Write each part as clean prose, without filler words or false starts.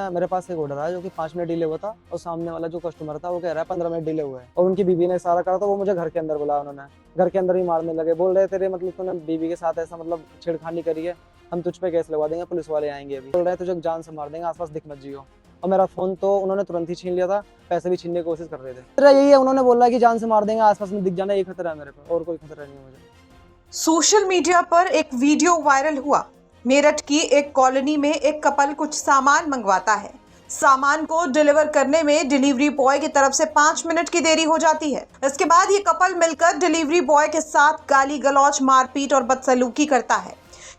मेरे पास एक ऑर्डर आया जो कि 5 मिनट डिले हुआ था और सामने वाला जो कस्टमर था वो कह रहा है 15 मिनट डिले हुआ है और उनकी बीवी ने इशारा करा तो वो मुझे घर के अंदर बुलाया। उन्होंने घर के अंदर ही मारने लगे, बोल रहे तेरे मतलब तूने बीवी के साथ ऐसा मतलब छेड़खानी करी है, हम तुझ पे केस लगवा देंगे, पुलिस वाले आएंगे अभी, बोल रहे तुझे जान से मार देंगे, आसपास दिख मत जियो। और मेरा फोन तो उन्होंने तुरंत ही छीन लिया था, पैसे भी छीनने की कोशिश कर रहे थे। खतरा यही है, उन्होंने बोला कि जान से मार देंगे, आसपास में दिख जाना, ये खतरा है मेरे पे, और कोई खतरा नहीं है मुझे। सोशल मीडिया पर एक वीडियो वायरल हुआ। मेरठ की एक कॉलोनी में एक कपल कुछ सामान मंगवाता है। सामान को डिलीवर करने में डिलीवरी बॉय की तरफ से 5 मिनट की देरी हो जाती है। इसके बाद ये कपल मिलकर डिलीवरी बॉय के साथ गाली गलौज, मारपीट और बदसलूकी करता है।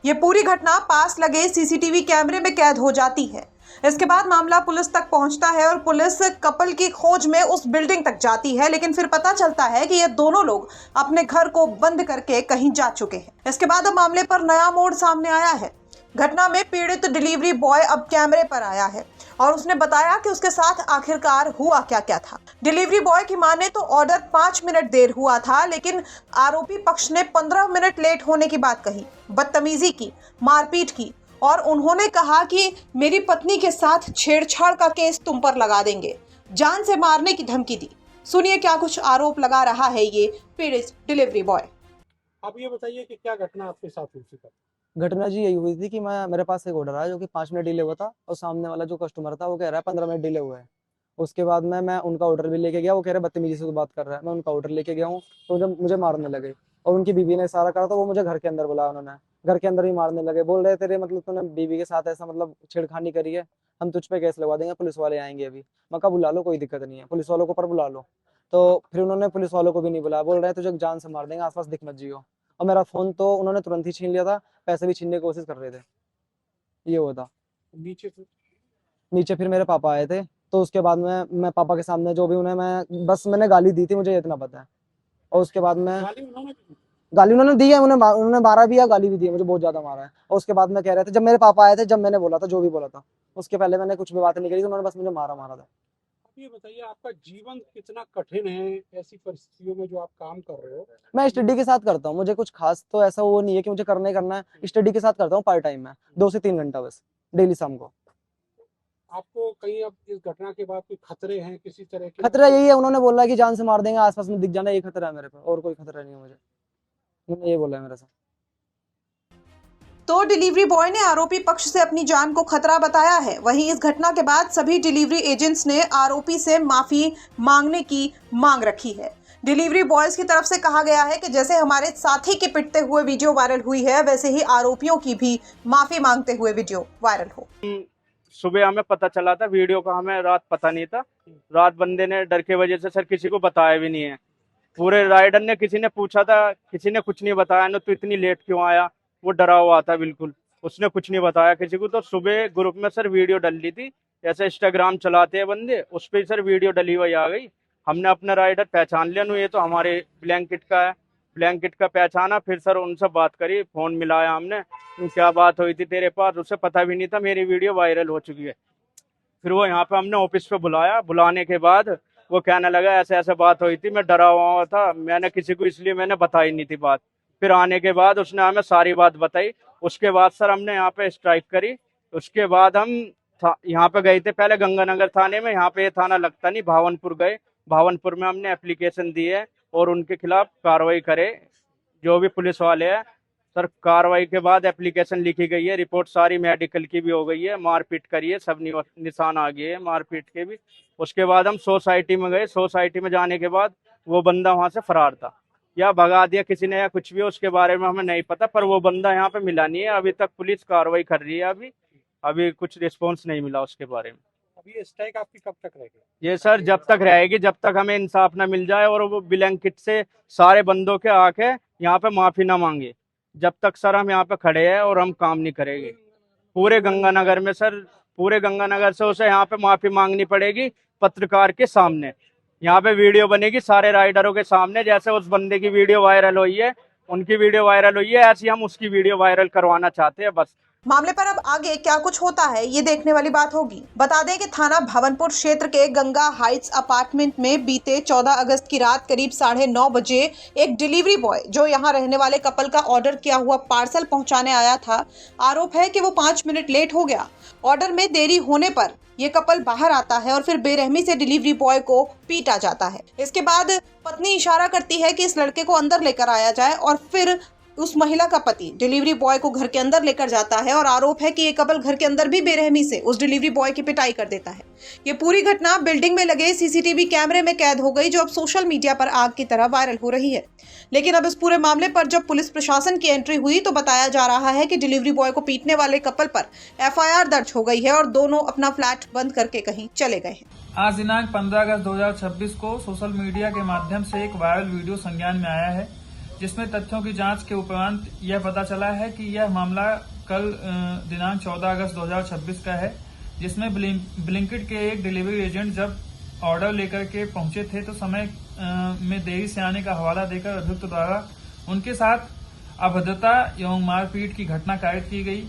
ये पूरी घटना पास लगे सीसीटीवी कैमरे में कैद हो जाती है। इसके बाद मामला पुलिस तक पहुंचता है और पुलिस कपल की खोज में उस बिल्डिंग तक जाती है, लेकिन फिर पता चलता है कि ये दोनों लोग अपने घर को बंद करके कहीं जा चुके हैं। इसके बाद अब मामले पर नया मोड़ सामने आया है। घटना में पीड़ित डिलीवरी बॉय अब कैमरे पर आया है और उसने बताया कि उसके साथ आखिरकार हुआ क्या क्या था। डिलीवरी बॉय की माने तो ऑर्डर 5 मिनट देर हुआ था, लेकिन आरोपी पक्ष ने 15 मिनट लेट होने की बात कही, बदतमीजी की, मारपीट की और उन्होंने कहा कि मेरी पत्नी के साथ छेड़छाड़ का केस तुम पर लगा देंगे, जान से मारने की धमकी दी। सुनिए क्या कुछ आरोप लगा रहा है ये पीड़ित डिलीवरी बॉय। आप ये बताइए कि क्या घटना आपके साथ हुई थी? घटना जी यही हुई थी कि मेरे पास एक ऑर्डर आया जो कि 5 मिनट डिले हुआ था और सामने वाला जो कस्टमर था वो कह रहा है 15 मिनट डिले हुआ है। उसके बाद मैं उनका ऑर्डर भी लेके गया, वो कह रहे बदतमीजी से तो बात कर रहा है, मैं उनका ऑर्डर लेके गया हूँ तो जब मुझे मारने लगे और उनकी बीवी ने इशारा करा तो वो मुझे घर के अंदर बुलाया। उन्होंने घर के अंदर ही मारने लगे, बोल रहे तेरे मतलब तूने बीवी के साथ ऐसा मतलब छेड़खानी करी है, हम तुझ पे केस लगवा देंगे, पुलिस वाले आएंगे अभी। मैं कहा बुला लो, कोई दिक्कत नहीं है, पुलिस वालों को पर बुला लो। तो फिर उन्होंने पुलिस वालों को भी नहीं बुलाया, बोल रहे तुझे जान से मार देंगे, आसपास दिख मत जियो। और मेरा फोन तो उन्होंने तुरंत ही छीन लिया था, पैसे भी छीनने की कोशिश कर रहे थे। ये हुआ था। नीचे से नीचे फिर मेरे पापा आए थे तो उसके बाद में मैं पापा के सामने जो भी उन्हें मैंने गाली दी थी, मुझे इतना पता है। और उसके बाद में गाली उन्होंने दी है, उन्होंने मारा भी है, गाली भी दी है, मुझे बहुत ज्यादा मारा है। और उसके बाद में कह रहे थे जब मेरे पापा आए थे, जब मैंने बोला था जो भी बोला था, उसके पहले मैंने कुछ भी बात नहीं करी थी, उन्होंने बस मुझे मारा था। आप ये बताइए आपका जीवन कितना कठिन है ऐसी परिस्थितियों में जो आप काम कर रहे हो? मैं स्टडी के साथ करता हूँ, मुझे कुछ खास तो ऐसा वो नहीं है कि मुझे करना ही करना है, स्टडी के साथ करता हूँ पार्ट टाइम में 2 से 3 घंटा बस डेली शाम को। आपको कहीं अब इस घटना के बाद कोई खतरे हैं किसी तरह के? खतरा यही है, उन्होंने बोला कि जान से मार देंगे, आसपास में दिख जाना, ये खतरा है मेरे पे, और कोई खतरा नहीं है मुझे। उन्होंने ये बोला है मेरे साथ। तो डिलीवरी बॉय ने आरोपी पक्ष से अपनी जान को खतरा बताया है। वहीं इस घटना के बाद सभी डिलीवरी एजेंट्स ने आरोपी से माफी मांगने की मांग रखी है। डिलीवरी बॉयज की तरफ से कहा गया है कि जैसे हमारे साथी के पिटते हुए वीडियो वायरल हुई है, वैसे ही आरोपियों की भी माफी मांगते हुए वीडियो वायरल हो। सुबह हमें पता चला था वीडियो का, हमें रात पता नहीं था। रात बंदे ने डर के वजह से सर किसी को बताया भी नहीं है। पूरे राइडर ने, किसी ने पूछा था, किसी ने कुछ नहीं बताया ना, तो इतनी लेट क्यों आया, वो डरा हुआ था बिल्कुल, उसने कुछ नहीं बताया किसी को। तो सुबह ग्रुप में सर वीडियो डल ली थी, जैसे इंस्टाग्राम चलाते हैं बंदे, उस पर सर वीडियो डली हुई आ गई। हमने अपना राइडर पहचान लिया, ये तो हमारे ब्लैंकेट का है। ब्लैंकेट का पहचाना, फिर सर उनसे बात करी, फोन मिलाया हमने, क्या बात हुई थी तेरे पास, उसे पता भी नहीं था मेरी वीडियो वायरल हो चुकी है। फिर वो यहाँ पे हमने ऑफिस पे बुलाया, बुलाने के बाद वो कहने लगा ऐसे ऐसे बात हुई थी, मैं डरा हुआ था, मैंने किसी को इसलिए मैंने बताई नहीं थी बात। फिर आने के बाद उसने हमें सारी बात बताई। उसके बाद सर हमने यहाँ पे स्ट्राइक करी। उसके बाद हम यहाँ पे गए थे पहले गंगानगर थाने में, यहाँ पे ये थाना लगता नहीं, भावनपुर गए। भावनपुर में हमने एप्लीकेशन दी है और उनके खिलाफ कार्रवाई करे जो भी पुलिस वाले हैं। सर कार्रवाई के बाद एप्लीकेशन लिखी गई है, रिपोर्ट सारी मेडिकल की भी हो गई है, मारपीट करी है, सब निशान आ गए हैं मारपीट के भी। उसके बाद हम सोसाइटी में गए। सोसाइटी में जाने के बाद वो बंदा वहां से फरार था, या भगा दिया किसी ने या कुछ भी, उसके बारे में हमें नहीं पता, पर वो बंदा यहाँ पे मिला नहीं है। अभी तक पुलिस कार्रवाई कर रही है, अभी कुछ रिस्पॉन्स नहीं मिला उसके बारे में। अभी ये स्ट्राइक आपकी कब तक रहेगी? ये सर जब तक रहेगी, जब तक हमें इंसाफ ना मिल जाए और वो ब्लैंकेट से सारे बंदों के आके यहाँ पे माफी ना मांगे, जब तक सर हम यहाँ पे खड़े हैं और हम काम नहीं करेंगे। पूरे गंगानगर में सर, पूरे गंगानगर से उसे यहाँ पे माफी मांगनी पड़ेगी पत्रकार के सामने। यहाँ पे वीडियो बनेगी सारे राइडरों के सामने, जैसे उस बंदे की वीडियो वायरल हुई है, उनकी वीडियो वायरल हुई है, ऐसी हम उसकी वीडियो वायरल करवाना चाहते हैं बस। मामले पर अब आगे क्या कुछ होता है ये देखने वाली बात होगी। बता दें कि थाना भवनपुर क्षेत्र के गंगा हाइट्स अपार्टमेंट में बीते 14 अगस्त की रात करीब 9:30 बजे एक डिलीवरी बॉय जो यहां रहने वाले कपल का ऑर्डर किया हुआ पार्सल पहुंचाने आया था, आरोप है कि वो 5 मिनट लेट हो गया। ऑर्डर में देरी होने पर ये कपल बाहर आता है और फिर बेरहमी से डिलीवरी बॉय को पीटा जाता है। इसके बाद पत्नी इशारा करती है कि इस लड़के को अंदर लेकर आया जाए और फिर उस महिला का पति डिलीवरी बॉय को घर के अंदर लेकर जाता है और आरोप है कि ये कपल घर के अंदर भी बेरहमी से उस डिलीवरी बॉय की पिटाई कर देता है। ये पूरी घटना बिल्डिंग में लगे सीसीटीवी कैमरे में कैद हो गई, जो अब सोशल मीडिया पर आग की तरह वायरल हो रही है। लेकिन अब इस पूरे मामले पर जब पुलिस प्रशासन की एंट्री हुई तो बताया जा रहा है कि डिलीवरी बॉय को पीटने वाले कपल पर FIR दर्ज हो गई है और दोनों अपना फ्लैट बंद करके कहीं चले गए हैं। आज दिनांक 15 अगस्त 2026 को सोशल मीडिया के माध्यम से एक वायरल वीडियो संज्ञान में आया है, जिसमें तथ्यों की जांच के उपरांत यह पता चला है कि यह मामला कल दिनांक 14 अगस्त 2026 का है, जिसमें ब्लिंकिट के एक डिलीवरी एजेंट जब ऑर्डर लेकर के पहुंचे थे तो समय में देरी से आने का हवाला देकर अभियुक्त द्वारा उनके साथ अभद्रता एवं मारपीट की घटना कायद की गई।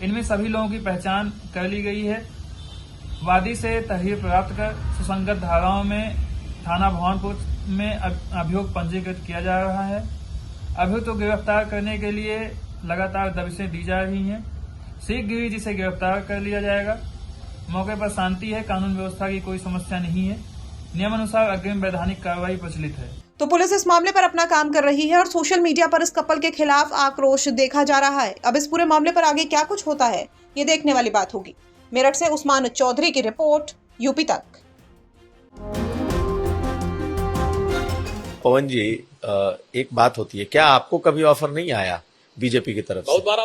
इनमें सभी लोगों की पहचान कर ली गई है। वादी से तहरीर प्राप्त कर सुसंगत धाराओं में थाना भवनपुर में अभियोग पंजीकृत किया जा रहा है। अभियुक्त को गिरफ्तार करने के लिए लगातार दबिशें दी जा रही हैं। शीघ्र ही जिसे गिरफ्तार कर लिया जाएगा। मौके पर शांति है, कानून व्यवस्था की कोई समस्या नहीं है। नियमानुसार अग्रिम वैधानिक कार्रवाई प्रचलित है। तो पुलिस इस मामले पर अपना काम कर रही है और सोशल मीडिया पर इस कपल के खिलाफ आक्रोश देखा जा रहा है। अब इस पूरे मामले पर आगे क्या कुछ होता है ये देखने वाली बात होगी। मेरठ से उस्मान चौधरी की रिपोर्ट, यूपी तक। पवन जी, एक बात होती है, क्या आपको कभी ऑफर नहीं आया बीजेपी की तरफ से? बहुत बार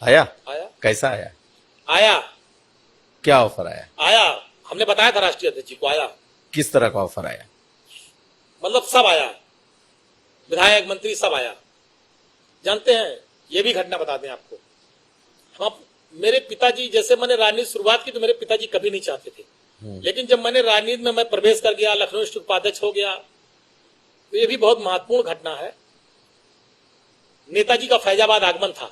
आया। आया। कैसा आया? आया। क्या ऑफर आया? आया, हमने बताया था राष्ट्रीय अध्यक्ष जी को। आया। किस तरह का ऑफर आया? मतलब सब आया, विधायक मंत्री सब आया। जानते हैं, ये भी घटना बता दें आपको, हम मेरे पिताजी, जैसे मैंने राजनीति शुरुआत की तो मेरे पिताजी कभी नहीं चाहते थे, लेकिन जब मैंने राजनीति में मैं प्रवेश कर गया, लखनऊ स्थित उपाध्यक्ष हो गया, तो ये भी बहुत महत्वपूर्ण घटना है। नेताजी का फैजाबाद आगमन था,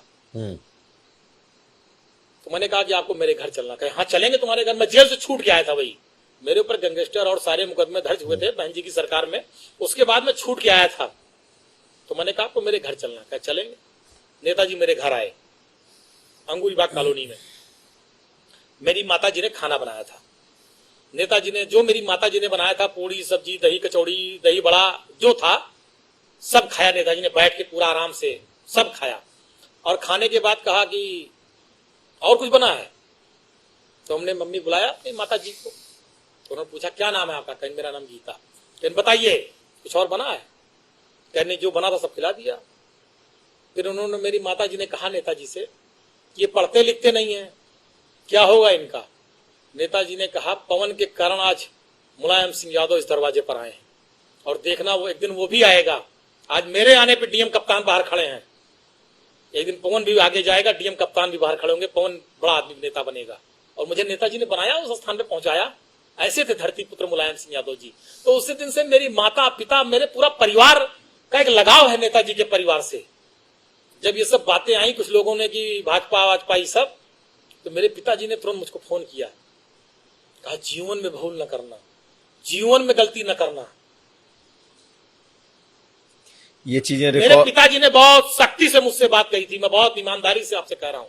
तो मैंने कहा कि आपको मेरे घर चलना। कहे हाँ चलेंगे तुम्हारे घर। मैं जेल से छूट के आया था, वही मेरे ऊपर गैंगस्टर और सारे मुकदमे दर्ज हुए थे बहन जी की सरकार में, उसके बाद मैं छूट के आया था। तो मैंने कहा आपको मेरे घर चलना। कहे चलेंगे। नेताजी मेरे घर आए, अंगूरीबाग कॉलोनी में। मेरी माता जी ने खाना बनाया था। नेताजी ने, जो मेरी माता जी ने बनाया था, पूड़ी सब्जी, दही कचौड़ी, दही बड़ा जो था सब खाया। नेताजी ने बैठ के पूरा आराम से सब खाया और खाने के बाद कहा कि और कुछ बना है। तो हमने मम्मी बुलाया अपनी माता जी को, तो उन्होंने पूछा क्या नाम है आपका? कहीं मेरा नाम गीता। कहने बताइए कुछ और बना है? कहने जो बना था सब खिला दिया। फिर उन्होंने, मेरी माता जी ने कहा नेताजी से, ये पढ़ते लिखते नहीं है, क्या होगा इनका? नेताजी ने कहा पवन के कारण आज मुलायम सिंह यादव इस दरवाजे पर आए हैं और देखना वो एक दिन वो भी आएगा। आज मेरे आने पे डीएम कप्तान बाहर खड़े हैं, एक दिन पवन भी आगे जाएगा, डीएम कप्तान भी बाहर खड़े होंगे, पवन बड़ा आदमी नेता बनेगा। और मुझे नेताजी ने बनाया, उस स्थान पे पहुंचाया। ऐसे थे धरती पुत्र मुलायम सिंह यादव जी। तो उसी दिन से मेरी माता पिता, मेरे पूरा परिवार का एक लगाव है नेताजी के परिवार से। जब ये सब बातें आई कुछ लोगों ने कि भाजपा वाजपा ये सब, तो मेरे पिताजी ने तुरंत मुझको फोन किया, कहा जीवन में भूल न करना, जीवन में गलती न करना। ये चीजें मेरे पिताजी ने बहुत सख्ती से मुझसे बात कही थी। मैं बहुत ईमानदारी से आपसे कह रहा हूं,